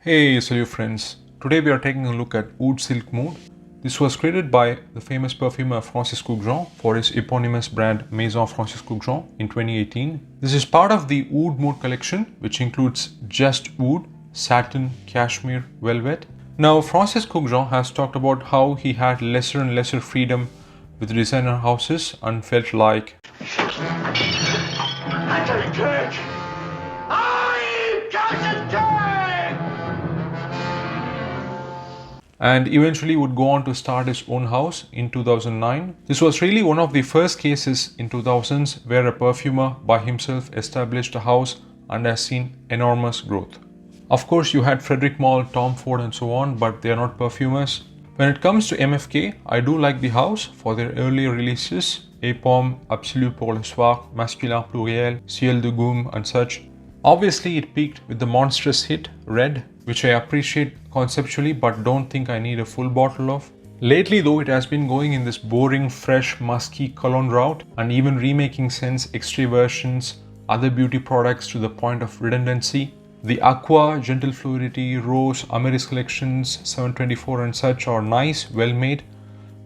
Hey, salut friends. Today we are taking a look at Oud Silk Mood. This was created by the famous perfumer Francis Kurkdjian for his eponymous brand Maison Francis Kurkdjian in 2018. This is part of the Oud Mood collection, which includes just oud, satin, cashmere, velvet. Now, Francis Kurkdjian has talked about how he had lesser and lesser freedom with designer houses and felt like I got a cake! I got a cake! and eventually would go on to start his own house in 2009. This was really one of the first cases in 2000s where a perfumer by himself established a house and has seen enormous growth. Of course, you had Frederick Malle, Tom Ford and so on, but they are not perfumers. When it comes to MFK, I do like the house for their earlier releases, Épaume, Absolu pour le soir, Masculin pluriel, Ciel de Gaume and such. Obviously, it peaked with the monstrous hit, Red, which I appreciate conceptually but don't think I need a full bottle of. Lately though, it has been going in this boring, fresh, musky cologne route and even remaking scents, extra versions, other beauty products to the point of redundancy. The Aqua, Gentle Fluidity, Rose, Ameris collections, 724 and such are nice, well made,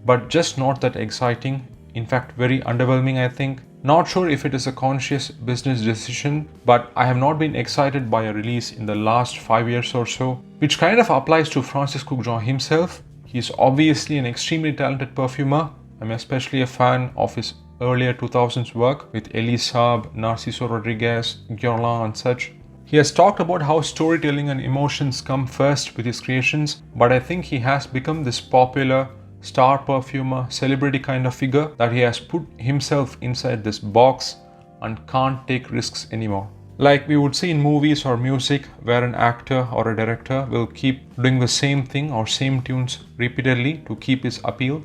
but just not that exciting. In fact, very underwhelming I think. Not sure if it is a conscious business decision, but I have not been excited by a release in the last 5 years or so, which kind of applies to Francis Kurkdjian himself. He is obviously an extremely talented perfumer. I'm especially a fan of his earlier 2000s work with Elie Saab, Narciso Rodriguez, Guerlain and such. He has talked about how storytelling and emotions come first with his creations, but I think he has become this popular star perfumer, celebrity kind of figure that he has put himself inside this box and can't take risks anymore. Like we would see in movies or music where an actor or a director will keep doing the same thing or same tunes repeatedly to keep his appeal.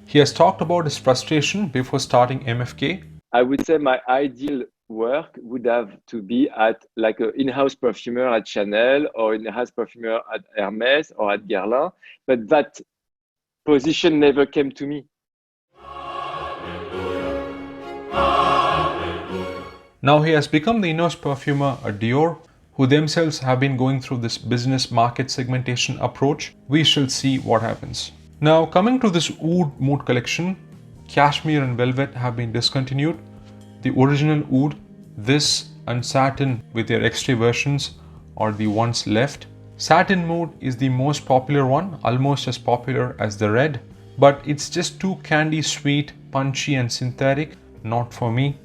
He has talked about his frustration before starting MFK. I would say my ideal work would have to be at like an in-house perfumer at Chanel or in-house perfumer at Hermes or at Guerlain, but that position never came to me. Now he has become the in-house perfumer at Dior, who themselves have been going through this business market segmentation approach. We shall see what happens. Now coming to this Oud Mood collection, cashmere and velvet have been discontinued. The original oud, this and satin with their extra versions are the ones left. Satin Mood is the most popular one, almost as popular as the red, but it's just too candy sweet, punchy and synthetic, not for me.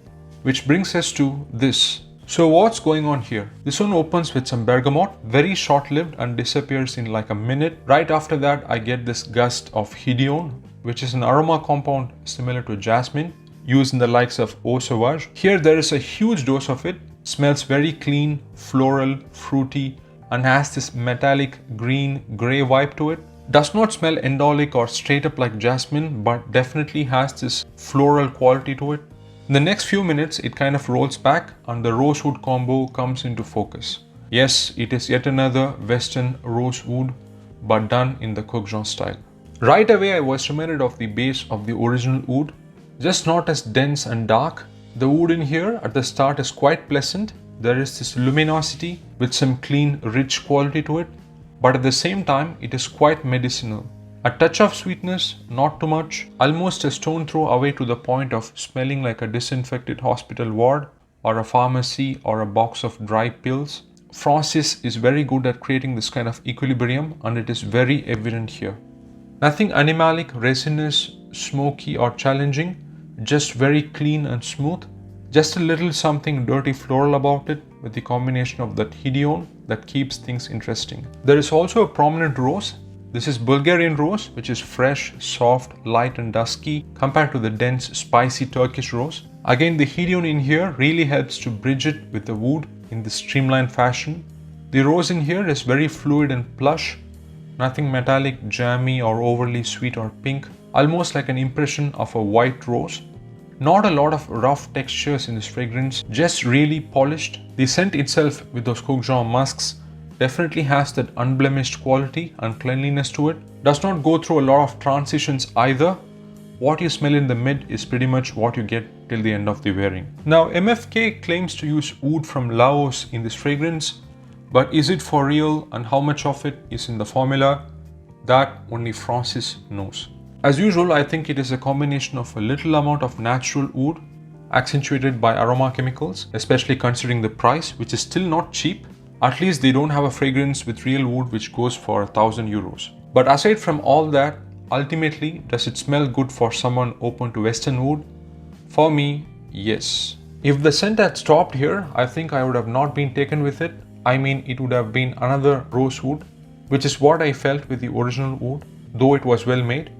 Which brings us to this. So what's going on here? This one opens with some bergamot, very short-lived and disappears in like a minute. Right after that I get this gust of Hidione, which is an aroma compound similar to jasmine, used in the likes of Eau Sauvage. Here there is a huge dose of it, smells very clean, floral, fruity, and has this metallic green-grey vibe to it. Does not smell endolic or straight up like jasmine, but definitely has this floral quality to it. In the next few minutes, it kind of rolls back and the rosewood combo comes into focus. Yes, it is yet another Western rosewood, but done in the Kurkdjian style. Right away, I was reminded of the base of the original oud, just not as dense and dark. The oud in here at the start is quite pleasant. There is this luminosity with some clean, rich quality to it, but at the same time, it is quite medicinal. A touch of sweetness, not too much, almost a stone throw away to the point of smelling like a disinfected hospital ward or a pharmacy or a box of dry pills. Francis is very good at creating this kind of equilibrium and it is very evident here. Nothing animalic, resinous, smoky or challenging, just very clean and smooth. Just a little something dirty floral about it with the combination of that Hidione that keeps things interesting. There is also a prominent rose. This is Bulgarian rose, which is fresh, soft, light and dusky compared to the dense, spicy Turkish rose. Again, the Hidione in here really helps to bridge it with the wood in this streamlined fashion. The rose in here is very fluid and plush. Nothing metallic, jammy or overly sweet or pink. Almost like an impression of a white rose. Not a lot of rough textures in this fragrance, just really polished. The scent itself with those Kurkdjian musks definitely has that unblemished quality and cleanliness to it. Does not go through a lot of transitions either. What you smell in the mid is pretty much what you get till the end of the wearing. Now MFK claims to use oud from Laos in this fragrance, But is it for real and how much of it is in the formula? That only Francis knows. As usual, I think it is a combination of a little amount of natural oud accentuated by aroma chemicals, especially considering the price, which is still not cheap. At least they don't have a fragrance with real wood which goes for 1,000 euros. But aside from all that, ultimately, does it smell good for someone open to Western wood? For me, yes. If the scent had stopped here, I think I would have not been taken with it. I mean, it would have been another rosewood, which is what I felt with the original wood, though it was well made.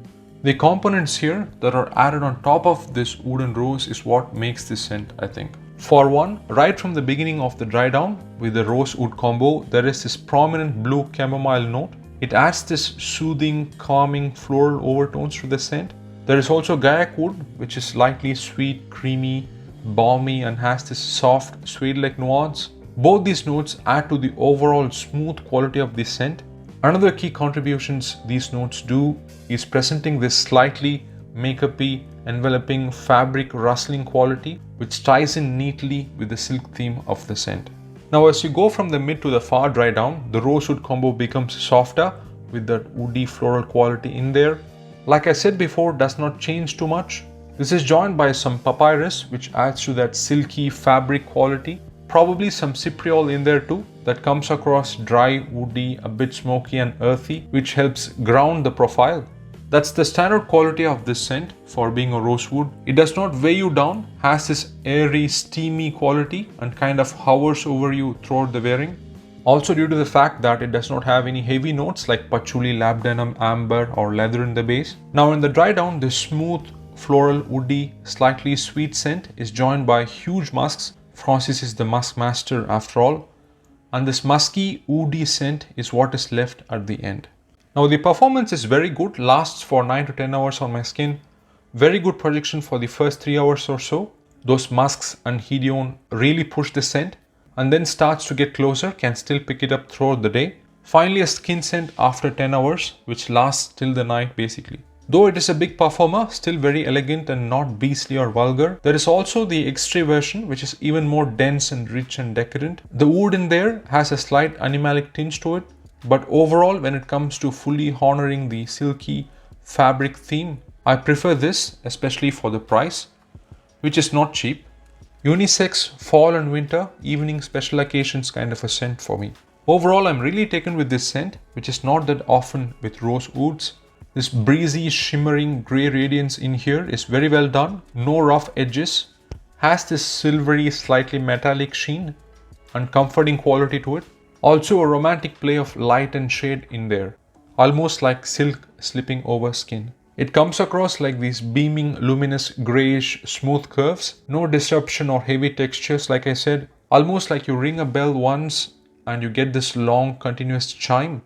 The components here that are added on top of this wood and rose is what makes this scent, I think. For one, right from the beginning of the dry down with the rose wood combo, there is this prominent blue chamomile note. It adds this soothing, calming floral overtones to the scent. There is also gaiac wood, which is slightly sweet, creamy, balmy, and has this soft, suede-like nuance. Both these notes add to the overall smooth quality of the scent. Another key contributions these notes do is presenting this slightly makeup-y, enveloping fabric rustling quality, which ties in neatly with the silk theme of the scent. Now, as you go from the mid to the far dry down, the rosewood combo becomes softer with that woody floral quality in there. Like I said before, does not change too much. This is joined by some papyrus, which adds to that silky fabric quality. Probably some cypriol in there too, that comes across dry, woody, a bit smoky and earthy, which helps ground the profile. That's the standard quality of this scent for being a rosewood. It does not weigh you down, has this airy, steamy quality and kind of hovers over you throughout the wearing. Also due to the fact that it does not have any heavy notes like patchouli, labdanum, amber or leather in the base. Now in the dry down, this smooth, floral, woody, slightly sweet scent is joined by huge musks. Francis is the musk master after all. And this musky, woody scent is what is left at the end. Now the performance is very good, lasts for 9 to 10 hours on my skin. Very good projection for the first 3 hours or so. Those musks and hedione really push the scent and then starts to get closer, can still pick it up throughout the day. Finally a skin scent after 10 hours, which lasts till the night basically. Though it is a big performer, still very elegant and not beastly or vulgar. There is also the extra version, which is even more dense and rich and decadent. The wood in there has a slight animalic tinge to it, but overall, when it comes to fully honoring the silky fabric theme, I prefer this, especially for the price, which is not cheap. Unisex, fall and winter, evening special occasions kind of a scent for me. Overall, I'm really taken with this scent, which is not that often with rose woods. This breezy, shimmering grey radiance in here is very well done. No rough edges. Has this silvery, slightly metallic sheen and comforting quality to it. Also a romantic play of light and shade in there. Almost like silk slipping over skin. It comes across like these beaming, luminous, greyish, smooth curves. No disruption or heavy textures like I said. Almost like you ring a bell once and you get this long, continuous chime.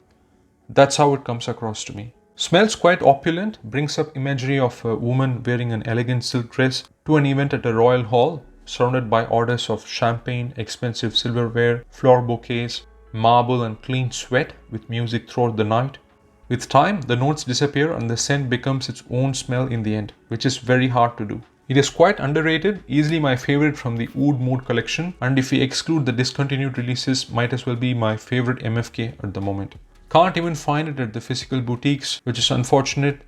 That's how it comes across to me. Smells quite opulent, brings up imagery of a woman wearing an elegant silk dress to an event at a royal hall, surrounded by orders of champagne, expensive silverware, flower bouquets, marble and clean sweat with music throughout the night. With time, the notes disappear and the scent becomes its own smell in the end, which is very hard to do. It is quite underrated, easily my favorite from the Oud Mood collection, and if we exclude the discontinued releases, might as well be my favorite MFK at the moment. Can't even find it at the physical boutiques, which is unfortunate.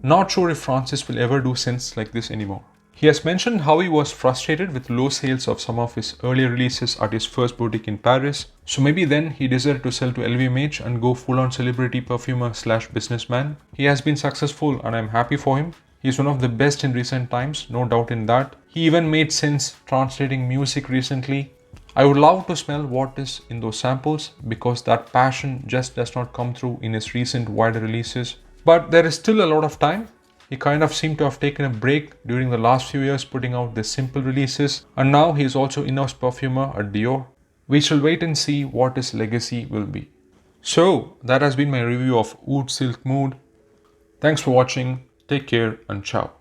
Not sure if Francis will ever do scents like this anymore. He has mentioned how he was frustrated with low sales of some of his earlier releases at his first boutique in Paris. So maybe then he decided to sell to LVMH and go full on celebrity perfumer / businessman. He has been successful and I'm happy for him. He is one of the best in recent times, no doubt in that. He even made sense translating music recently. I would love to smell what is in those samples because that passion just does not come through in his recent wider releases. But there is still a lot of time. He kind of seemed to have taken a break during the last few years putting out the simple releases, and now he is also in-house perfumer at Dior. We shall wait and see what his legacy will be. So that has been my review of Oud Silk Mood. Thanks for watching, take care and ciao.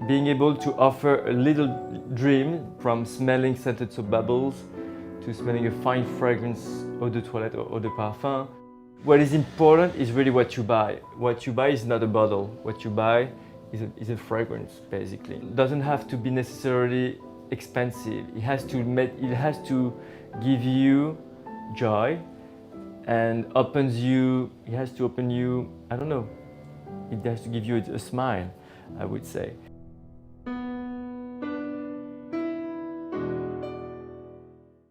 Being able to offer a little dream from smelling scented soap bubbles to smelling a fine fragrance eau de toilette or eau de parfum. What is important is really what you buy. What you buy is not a bottle. What you buy is a fragrance, basically. It doesn't have to be necessarily expensive. It has to give you joy and opens you, it has to open you, I don't know, it has to give you a smile, I would say.